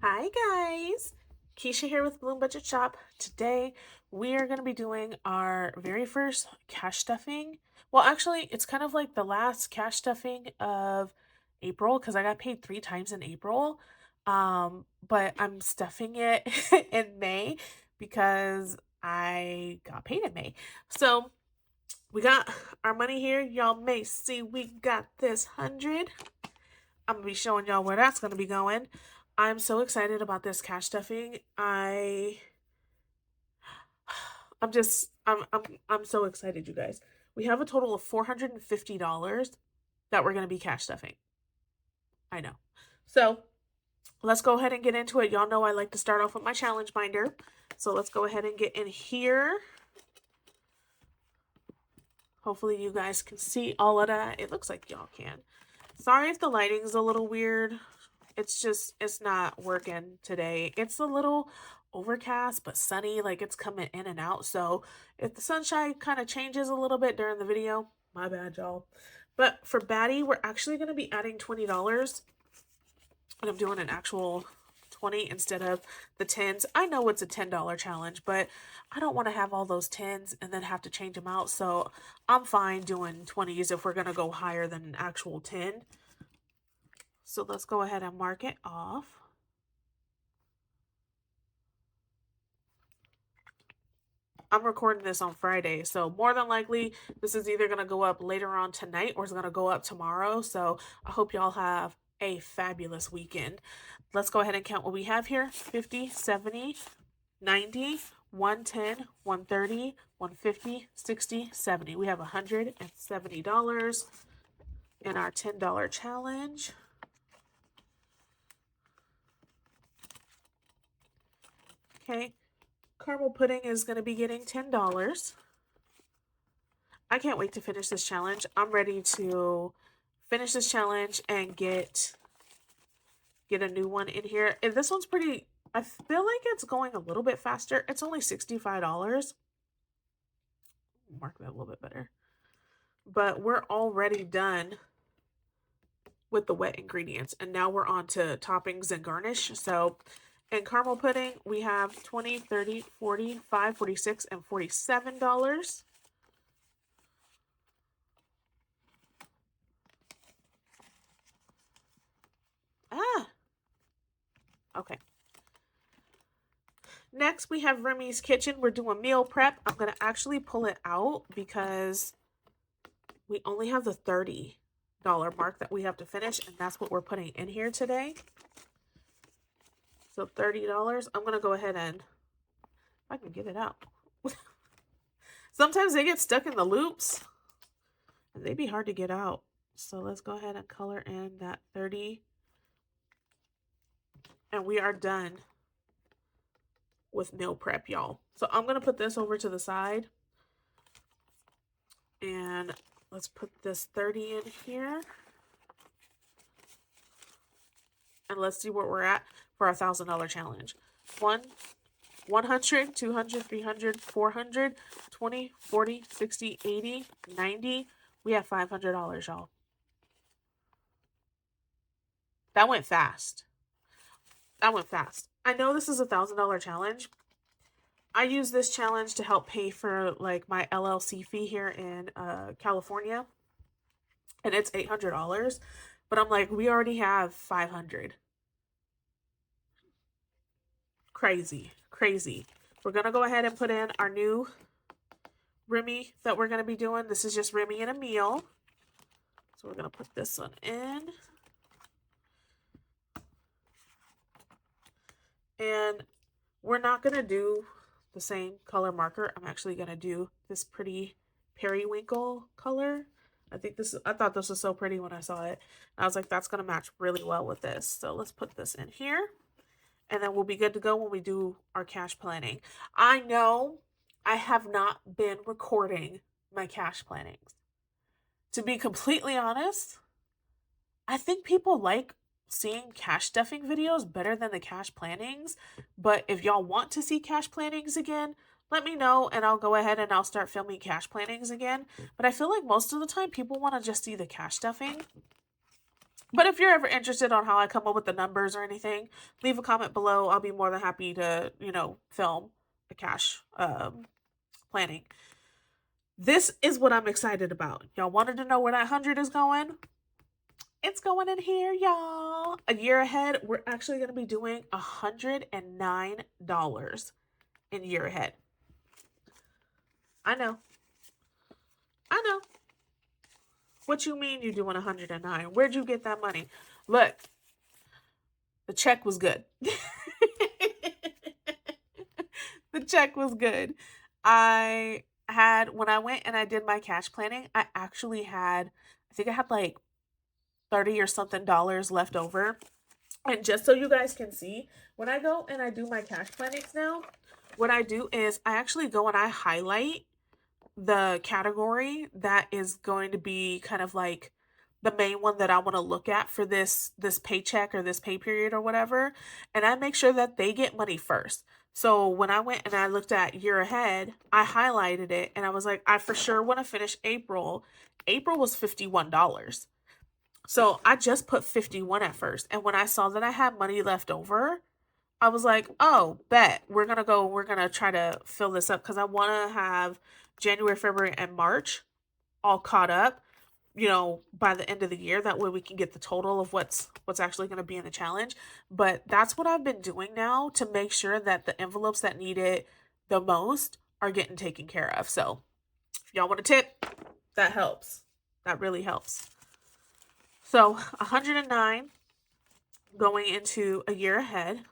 Hi guys, Keisha here with Bloom Budget Shop. Today we are going to be doing our very first cash stuffing. Well, actually, it's kind of like the last cash stuffing of April because I got paid 3 times in April. But I'm stuffing it in May because I got paid in May. So we got our money here. Y'all may see we got this 100. I'm gonna be showing y'all where that's gonna be going. I'm so excited about this cash stuffing. I'm so excited, you guys. We have a total of $450 that we're gonna be cash stuffing. I know. So let's go ahead and get into it. Y'all know I like to start off with my challenge binder. So let's go ahead and get in here. Hopefully you guys can see all of that. It looks like y'all can. Sorry if the lighting's a little weird. It's not working today. It's a little overcast but sunny, like it's coming in and out. So if the sunshine kind of changes a little bit during the video, my bad, y'all. But for Batty, we're actually going to be adding $20, and I'm doing an actual 20 instead of the 10s. I know it's a $10 challenge, but I don't want to have all those 10s and then have to change them out. So I'm fine doing 20s if we're going to go higher than an actual 10. So let's go ahead and mark it off. I'm recording this on Friday, so more than likely this is either going to go up later on tonight or it's going to go up tomorrow. So I hope y'all have a fabulous weekend. Let's go ahead and count what we have here. 50, 70, 90, 110, 130, 150, 60, 70. We have $170 in our $10 challenge. Okay. Caramel pudding is going to be getting $10. I can't wait to finish this challenge. I'm ready to finish this challenge and get a new one in here. And this one's pretty, I feel like it's going a little bit faster. It's only $65. Mark that a little bit better. But we're already done with the wet ingredients. And now we're on to toppings and garnish. So in caramel pudding, we have 20, 30, 40, 5, 46, and $47. Ah, okay. Next, we have Remy's Kitchen. We're doing meal prep. I'm going to actually pull it out because we only have the $30 mark that we have to finish, and that's what we're putting in here today. So $30. I'm going to go ahead and, if I can get it out. Sometimes they get stuck in the loops, and they'd be hard to get out. So let's go ahead and color in that 30. And we are done with meal prep, y'all. So I'm going to put this over to the side. And let's put this 30 in here. And let's see where we're at for our $1,000 challenge. 100, 200, 300, 400, 20, 40, 60, 80, 90. We have $500, y'all. That went fast. That went fast. I know this is a $1,000 challenge. I use this challenge to help pay for like my LLC fee here in California. And it's $800. But I'm like, we already have 500. Crazy, crazy. We're going to go ahead and put in our new Remy that we're going to be doing. This is just Remy in a meal. So we're going to put this one in. And we're not going to do the same color marker. I'm actually going to do this pretty periwinkle color. I thought this was so pretty when I saw it. I was like, that's going to match really well with this. So let's put this in here. And then we'll be good to go when we do our cash planning. I know I have not been recording my cash plannings. To be completely honest, I think people like seeing cash stuffing videos better than the cash plannings. But if y'all want to see cash plannings again, let me know and I'll go ahead and I'll start filming cash plannings again. But I feel like most of the time people want to just see the cash stuffing. But if you're ever interested on how I come up with the numbers or anything, leave a comment below. I'll be more than happy to, film the cash planning. This is what I'm excited about. Y'all wanted to know where that 100 is going? It's going in here, y'all. A year ahead, we're actually going to be doing $109 in year ahead. I know. I know. What you mean you doing 109? Where'd you get that money? Look, the check was good. The check was good. When I went and I did my cash planning, I think I had like 30 or something dollars left over. And just so you guys can see, when I go and I do my cash plannings now, what I do is I actually go and I highlight the category that is going to be kind of like the main one that I want to look at for this paycheck or this pay period or whatever, and I make sure that they get money first. So when I went and I looked at year ahead, I highlighted it and I was like, I for sure want to finish April. April was $51. So I just put 51 at first. And when I saw that I had money left over, I was like, oh, bet. We're going to try to fill this up because I want to have January, February, and March all caught up, by the end of the year. That way we can get the total of what's actually going to be in the challenge. But that's what I've been doing now to make sure that the envelopes that need it the most are getting taken care of. So if y'all want a tip, that helps. That really helps. So 109 going into a year ahead.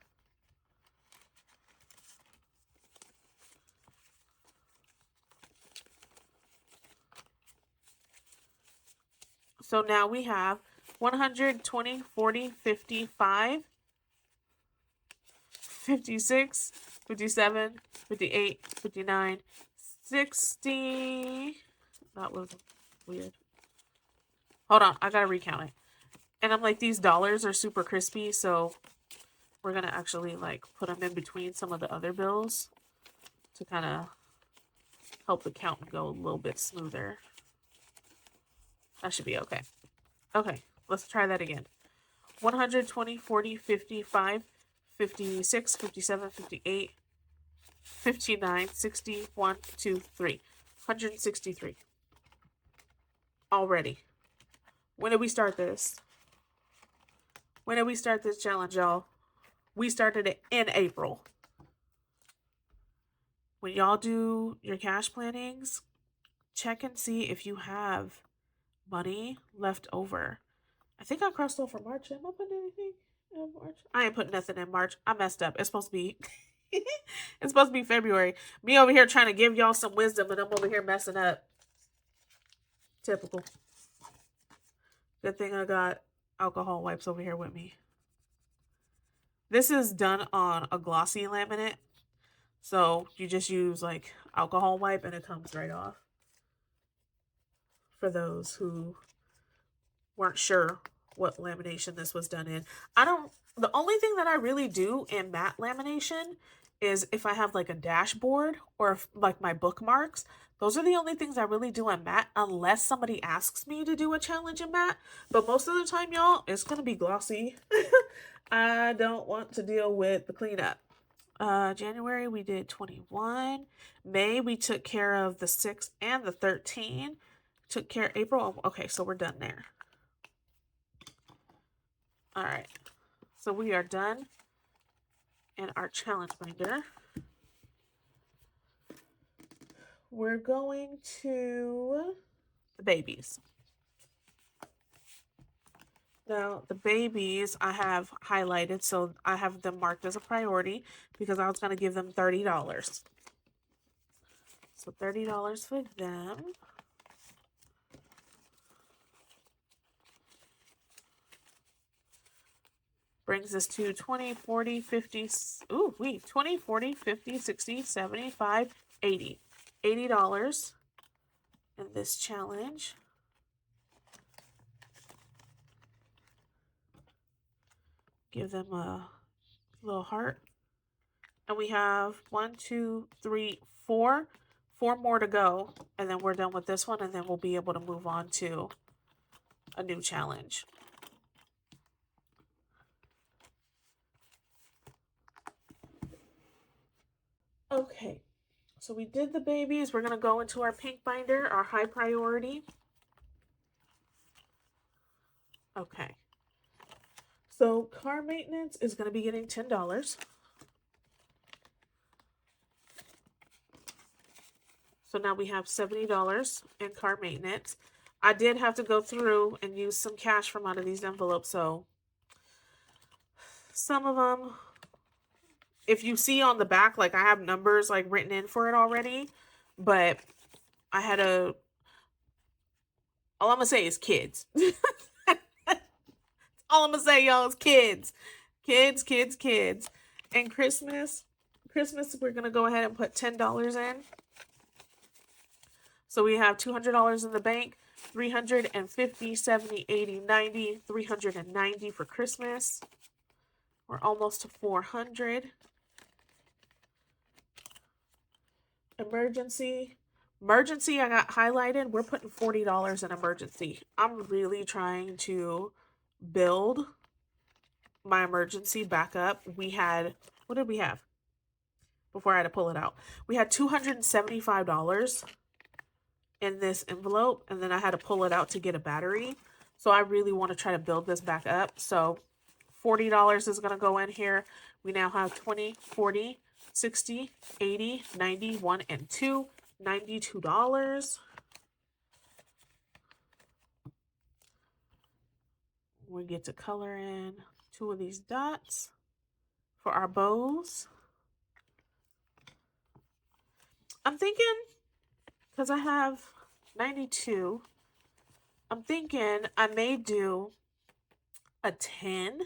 So now we have 100, 20, 40, 55, 56, 57, 58, 59, 60. That was weird. Hold on, I gotta recount it. And I'm like, these dollars are super crispy, so we're gonna actually like put them in between some of the other bills to kind of help the count go a little bit smoother. That should be okay. Okay, let's try that again. 120, 40, 55, 56, 57, 58, 59, 60, 1, 2, 3. 163. Already. When did we start this? When did we start this challenge, y'all? We started it in April. When y'all do your cash plannings, check and see if you have money left over. I think I crossed over March. Am I putting anything in March? I ain't putting nothing in March. I messed up. It's supposed to be it's supposed to be February. Me over here trying to give y'all some wisdom and I'm over here messing up. Typical. Good thing I got alcohol wipes over here with me. This is done on a glossy laminate. So you just use like alcohol wipe and it comes right off. For those who weren't sure what lamination this was done in. The only thing that I really do in matte lamination is if I have like a dashboard or like my bookmarks. Those are the only things I really do in matte unless somebody asks me to do a challenge in matte. But most of the time, y'all, it's going to be glossy. I don't want to deal with the cleanup. January, we did 21. May, we took care of the 6 and the 13. Took care of April. Okay, so we're done there. All right. So we are done in our challenge binder. We're going to the babies. Now, the babies I have highlighted, so I have them marked as a priority because I was going to give them $30. So $30 for them. Brings us to 20, 40, 50, 20, 40, 50, 60, 75, 80. $80 in this challenge. Give them a little heart. And we have 1, 2, 3, 4. 4 more to go. And then we're done with this one. And then we'll be able to move on to a new challenge. Okay, so we did the babies. We're going to go into our pink binder, our high priority. Okay. So car maintenance is going to be getting $10. So now we have $70 in car maintenance. I did have to go through and use some cash from out of these envelopes. So some of them, if you see on the back, like I have numbers like written in for it already, but I had a, all I'm going to say is kids. All I'm going to say, y'all, is kids. Kids, kids, kids. And Christmas, we're going to go ahead and put $10 in. So we have $200 in the bank, 350, 70, 80, 90, 390 for Christmas. We're almost to 400. Emergency, I got highlighted. We're putting $40 in emergency. I'm really trying to build my emergency back up. We had, what did we have before I had to pull it out? We had $275 in this envelope, and then I had to pull it out to get a battery. So I really want to try to build this back up. So $40 is going to go in here. We now have 20, 40, 60, 80, 90, 1 and 2, $92. We get to color in 2 of these dots for our bows. I'm thinking, because I have 92, I'm thinking I may do a 10.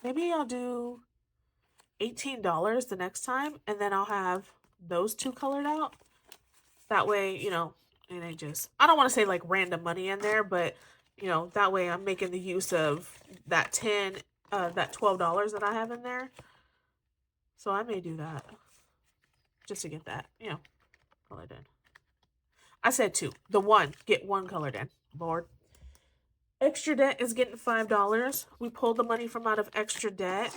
Maybe I'll do $18 the next time, and then I'll have those 2 colored out. That way, you know, and I just, I don't want to say like random money in there, but you know, that way I'm making the use of that that $12 that I have in there. So I may do that just to get that, you know, colored in. I said 2. The 1, get 1 colored in. Lord. Extra debt is getting $5. We pulled the money from out of extra debt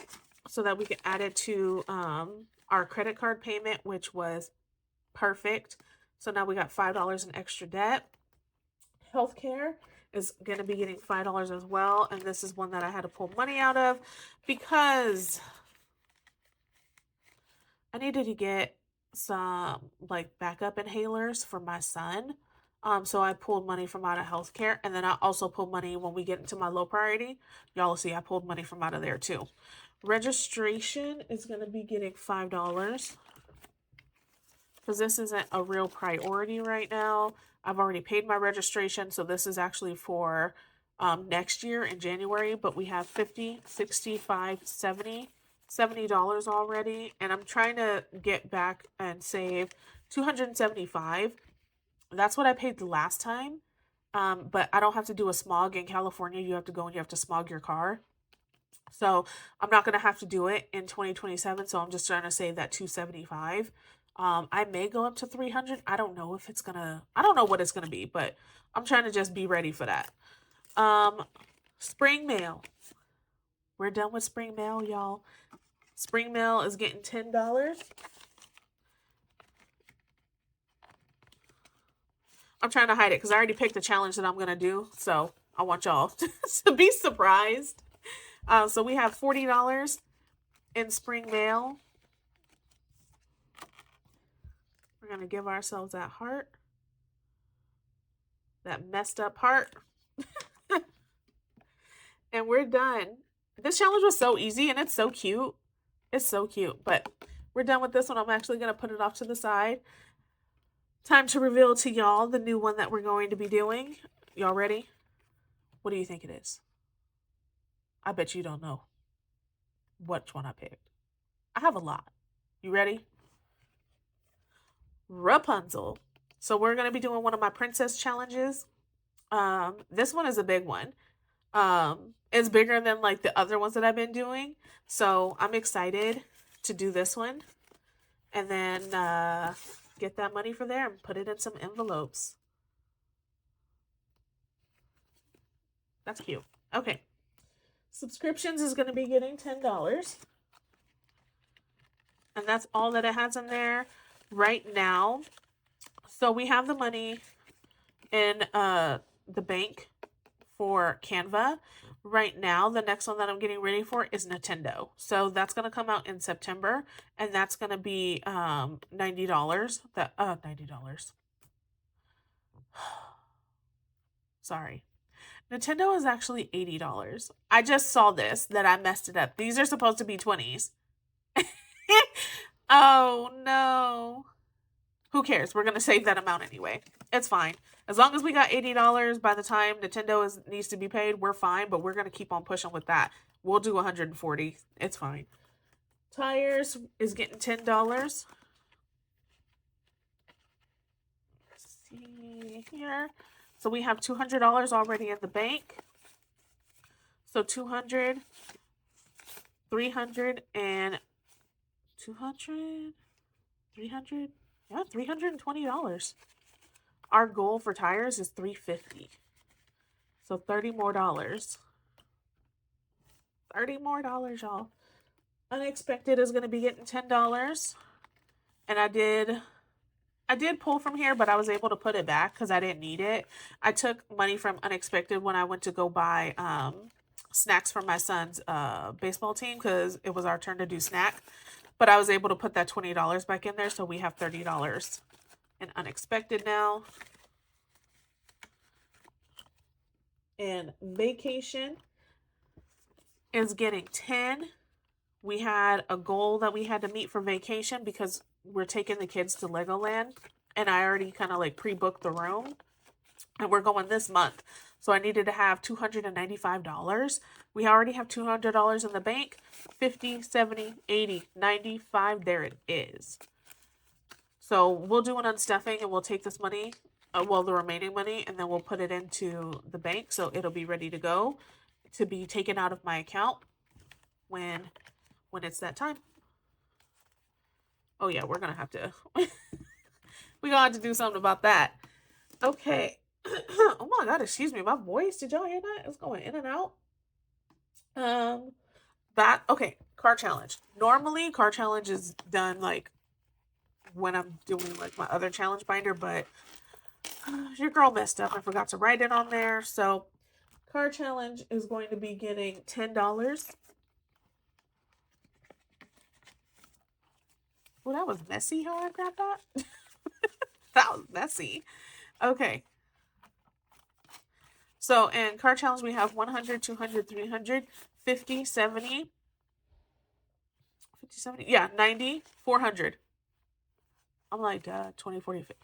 so that we could add it to our credit card payment, which was perfect. So now we got $5 in extra debt. Healthcare is going to be getting $5 as well. And this is one that I had to pull money out of because I needed to get some like backup inhalers for my son. So I pulled money from out of healthcare, and then I also pulled money when we get into my low priority. Y'all will see I pulled money from out of there too. Registration is going to be getting $5 because this isn't a real priority right now. I've already paid my registration, so this is actually for next year in January, but we have 50, 65, 70, $70 already, and I'm trying to get back and save $275. That's what I paid the last time. But I don't have to do a smog in California. You have to go and you have to smog your car. So I'm not going to have to do it in 2027. So I'm just trying to save that $275. I may go up to 300. I don't know if it's gonna, I don't know what it's gonna be, but I'm trying to just be ready for that. Spring mail. We're done with spring mail, y'all. Spring mail is getting $10. I'm trying to hide it because I already picked the challenge that I'm going to do. So I want y'all to be surprised. So we have $40 in spring mail. We're going to give ourselves that heart. That messed up heart. And we're done. This challenge was so easy and it's so cute. It's so cute. But we're done with this one. I'm actually going to put it off to the side. Time to reveal to y'all the new one that we're going to be doing. Y'all ready? What do you think it is? I bet you don't know which one I picked. I have a lot. You ready? Rapunzel. So we're going to be doing one of my princess challenges. This one is a big one. It's bigger than like the other ones that I've been doing. So I'm excited to do this one. And then get that money for there and put it in some envelopes. That's cute. Okay. Subscriptions is going to be getting $10. And that's all that it has in there right now. So we have the money in the bank for Canva. Right now, the next one that I'm getting ready for is Nintendo. So that's gonna come out in September, and that's gonna be $90. That $90. Sorry. Nintendo is actually $80. I just saw this that I messed it up. These are supposed to be 20s. Oh no. Who cares? We're gonna save that amount anyway. It's fine. As long as we got $80 by the time Nintendo needs to be paid, we're fine, but we're gonna keep on pushing with that. We'll do 140. It's fine. Tires is getting $10. Let's see here. So we have $200 already in the bank. So 200, 300, and 200, 300, yeah, $320. Our goal for tires is $350. So $30 more. $30 more, y'all. Unexpected is gonna be getting $10. And I did pull from here, but I was able to put it back because I didn't need it. I took money from Unexpected when I went to go buy snacks for my son's baseball team because it was our turn to do snack. But I was able to put that $20 back in there, so we have $30 in Unexpected now. And Vacation is getting 10. We had a goal that we had to meet for Vacation because we're taking the kids to Legoland, and I already kind of like pre-booked the room, and we're going this month. So I needed to have $295. We already have $200 in the bank. 50, 70, 80, 95. There it is. So we'll do an unstuffing and we'll take this money, the remaining money, and then we'll put it into the bank. So it'll be ready to go to be taken out of my account when it's that time. Oh yeah, we're going to have to, we're going to have to do something about that. Okay. Oh my God, excuse me, my voice. Did y'all hear that? It's going in and out. Okay, car challenge. Normally, car challenge is done like when I'm doing like my other challenge binder, but your girl messed up. I forgot to write it on there. So, car challenge is going to be getting $10. Well, that was messy how I grabbed that. That was messy. Okay. So in car challenge, we have 100, 200, 300, 50, 70, 50, 70, yeah, 90, 400. I'm like, 20, 40, 50.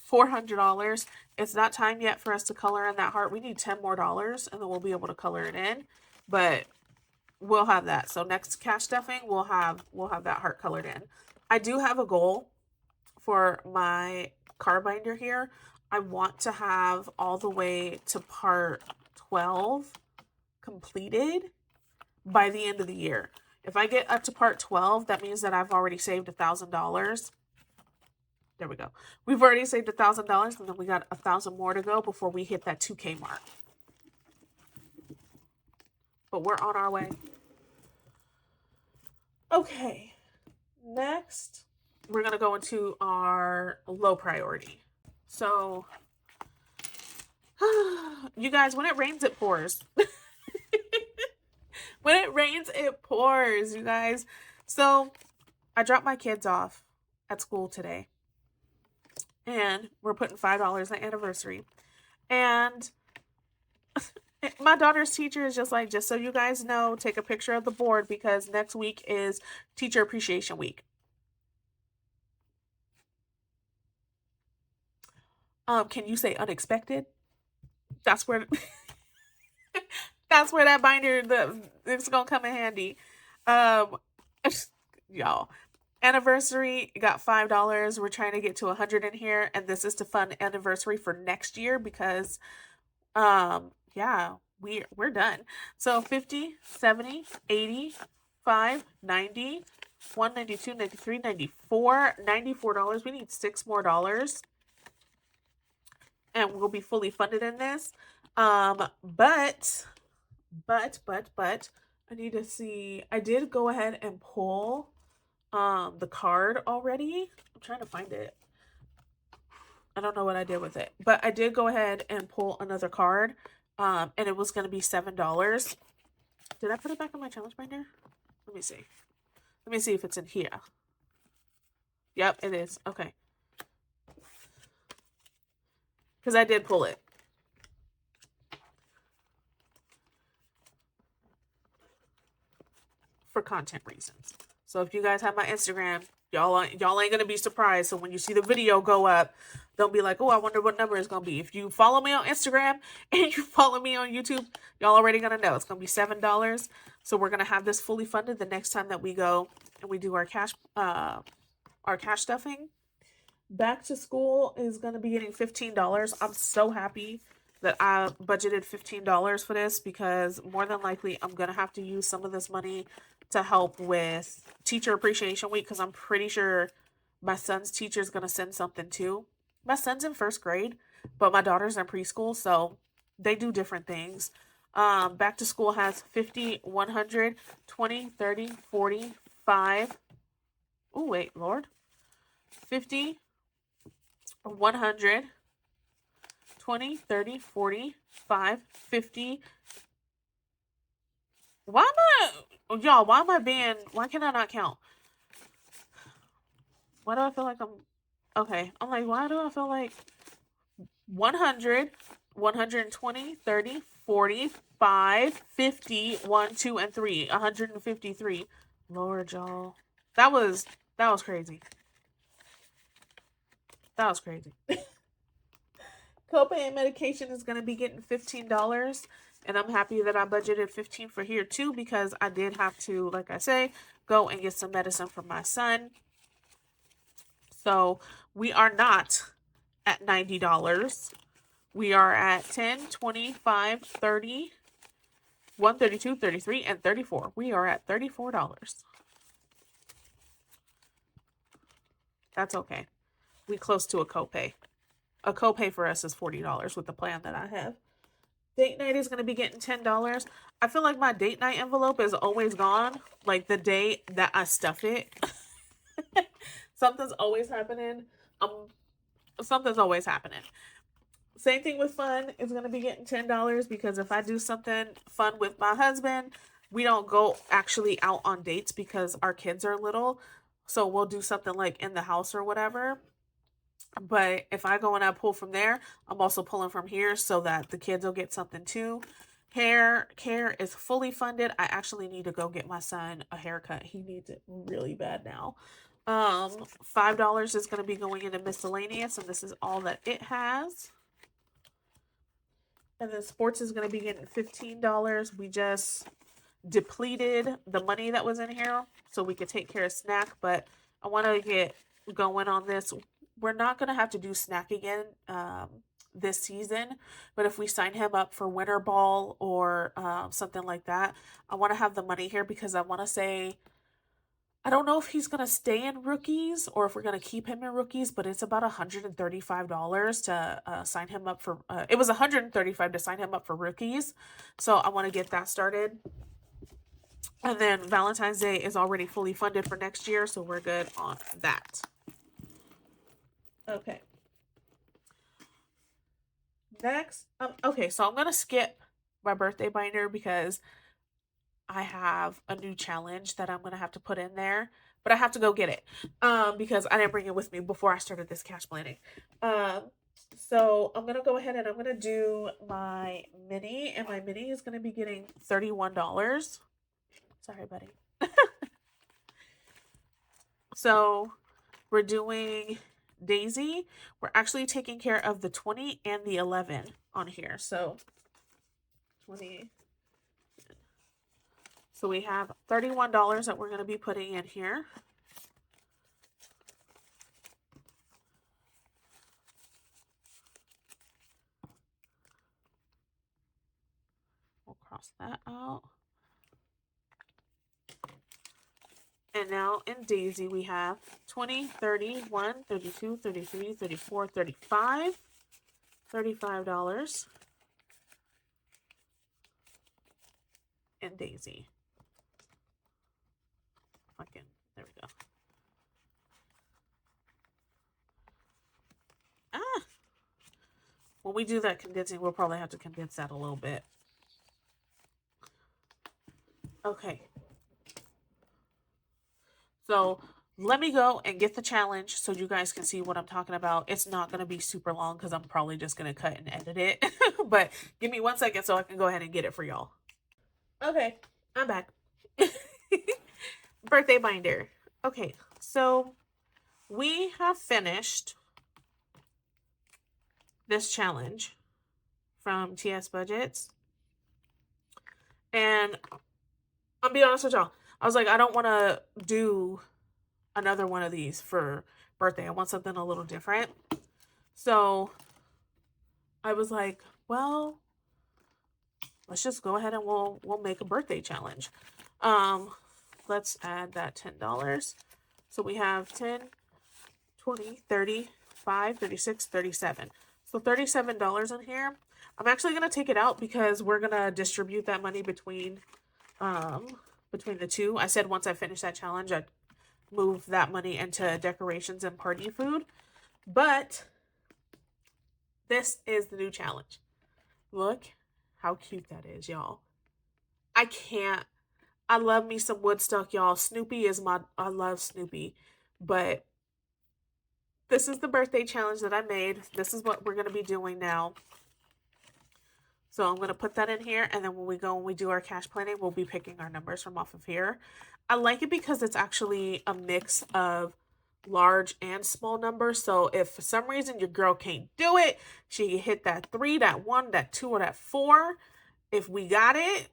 $400. It's not time yet for us to color in that heart. We need $10 more, and then we'll be able to color it in. But we'll have that. So next cash stuffing, we'll have that heart colored in. I do have a goal for my car binder here. I want to have all the way to part 12 completed by the end of the year. If I get up to part 12, that means that I've already saved $1,000. There we go. We've already saved $1,000, and then we got 1,000 more to go before we hit that 2K mark. But we're on our way. Okay. Next, we're going to go into our low priority. So, you guys, when it rains, it pours. When it rains, it pours, you guys. So, I dropped my kids off at school today. And we're putting $5 on anniversary. And my daughter's teacher is just like, just so you guys know, take a picture of the board because next week is Teacher Appreciation Week. Can you say unexpected? That's where that's where that binder it's gonna come in handy. Y'all. Anniversary got $5. We're trying to get to 100 in here, and this is to fund anniversary for next year because yeah, we're done. So 50, 70, 80, 5, 90, 192, 93, 94, $94. We need $6 more. And we'll be fully funded in this. But I need to see. I did go ahead and pull the card already. I'm trying to find it. I don't know what I did with it, but I did go ahead and pull another card. And it was going to be $7. Did I put it back in my challenge binder? Let me see. Let me see if it's in here. Yep, it is. Okay. Because I did pull it. For content reasons. So if you guys have my Instagram, y'all ain't gonna be surprised. So when you see the video go up, don't be like, oh, I wonder what number it's gonna be. If you follow me on Instagram and you follow me on YouTube, y'all already gonna know it's gonna be $7. So we're gonna have this fully funded the next time that we go and we do our cash stuffing. Back to school is gonna be getting $15. I'm so happy that I budgeted $15 for this because more than likely I'm gonna have to use some of this money to help with Teacher Appreciation Week because I'm pretty sure my son's teacher is gonna send something too. My son's in first grade, but my daughter's in preschool, so they do different things. Back to school has 50, 100, 20, 30, 40, 5. Oh, wait, Lord. 50, 100, 20, 30, 40, 5, 50. Why am why can I not count? Why do I feel like okay. I'm like, why do I feel like 100, 120, 30, 40, 5, 50, 1, 2, and 3. 153. Lord, y'all. That was crazy. That was crazy. Copay and medication is going to be getting $15. And I'm happy that I budgeted $15 for here too because I did have to, like I say, go and get some medicine for my son. So we are not at $90. We are at 10, 25, 30, 132, 33, and 34. We are at $34. That's okay. We close to a copay. A copay for us is $40 with the plan that I have. Date night is going to be getting $10. I feel like my date night envelope is always gone. Like the day that I stuff it. Something's always happening. Something's always happening. Same thing with fun is going to be getting $10 because if I do something fun with my husband, we don't go actually out on dates because our kids are little. So we'll do something like in the house or whatever. But if I go and I pull from there, I'm also pulling from here so that the kids will get something too. Hair care is fully funded. I actually need to go get my son a haircut. He needs it really bad now. $5 is going to be going into miscellaneous, and this is all that it has. And then sports is going to be getting $15. We just depleted the money that was in here so we could take care of snack, but I want to get going on this. We're not going to have to do snack again this season, but if we sign him up for winter ball or something like that, I want to have the money here because I want to say, I don't know if he's going to stay in rookies or if we're going to keep him in rookies, but it's about $135 to sign him up for, it was $135 to sign him up for rookies. So I want to get that started. And then Valentine's Day is already fully funded for next year, so we're good on that. Okay. Next, okay, so I'm going to skip my birthday binder because I have a new challenge that I'm going to have to put in there, but I have to go get it because I didn't bring it with me before I started this cash planning. So I'm going to go ahead and I'm going to do my mini, and my mini is going to be getting $31. Sorry, buddy. So we're doing Daisy. We're actually taking care of the 20 and the 11 on here. So 20. So we have $31 that we're going to be putting in here. We'll cross that out. And now in Daisy, we have 20, 31, 32, 33, 34, 35, $35 in Daisy. There we go. when we do that condensing, we'll probably have to condense that a little bit. Okay. So let me go and get the challenge so you guys can see what I'm talking about. It's not going to be super long because I'm probably just going to cut and edit it. But give me 1 second so I can go ahead and get it for y'all. Okay, I'm back. Birthday binder. Okay, so we have finished this challenge from TS Budgets. And I'll be honest with y'all. I was like, I don't want to do another one of these for birthday. I want something a little different. So I was like, well, let's just go ahead and we'll make a birthday challenge. Let's add that $10. So we have 10, 20, 30, 5, 36, 37. So $37 in here. I'm actually going to take it out because we're going to distribute that money between the two. I said once I finish that challenge, I'd move that money into decorations and party food. But this is the new challenge. Look how cute that is, y'all. I love me some Woodstock, y'all. I love Snoopy. But this is the birthday challenge that I made. This is what we're going to be doing now. So I'm going to put that in here. And then when we do our cash planning, we'll be picking our numbers from off of here. I like it because it's actually a mix of large and small numbers. So if for some reason your girl can't do it, she can hit that 3, that 1, that 2, or that 4. If we got it,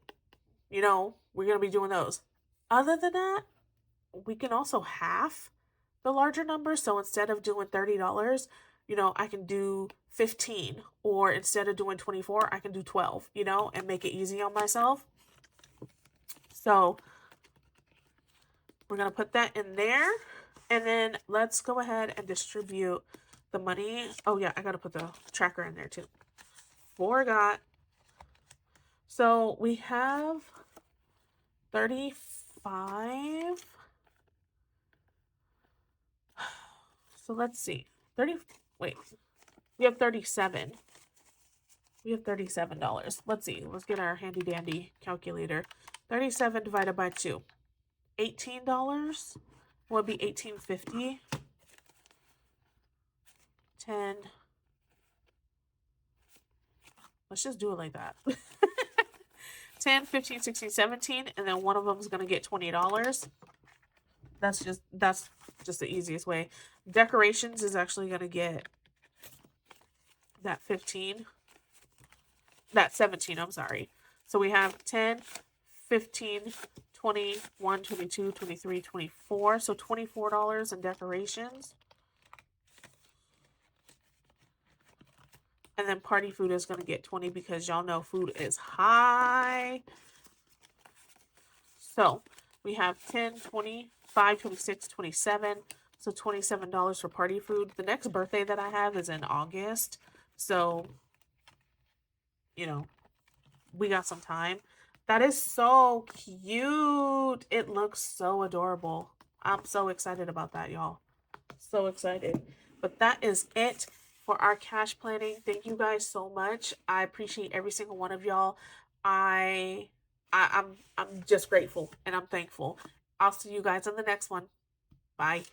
we're going to be doing those. Other than that, we can also half the larger numbers. So instead of doing $30, I can do 15, or instead of doing 24, I can do 12, and make it easy on myself. So we're going to put that in there, and then let's go ahead and distribute the money. Oh yeah, I got to put the tracker in there too. Forgot. So we have 35. So let's see. We have 37. We have $37. Let's see. Let's get our handy dandy calculator. 37 divided by 2. $18 would be $18.50. 10. Let's just do it like that. 10, 15, 16, 17, and then one of them is going to get $20. That's just the easiest way. Decorations is actually going to get that 15. That 17, I'm sorry. So we have 10, 15, 21, 22, 23, 24. So $24 in decorations. And then party food is going to get 20 because y'all know food is high. So we have 10, 25, 26, 27. So $27 for party food. The next birthday that I have is in August. So, we got some time. That is so cute. It looks so adorable. I'm so excited about that, y'all. So excited. But that is it for our cash planning. Thank you guys so much. I appreciate every single one of y'all. I'm just grateful and I'm thankful. I'll see you guys in the next one. Bye.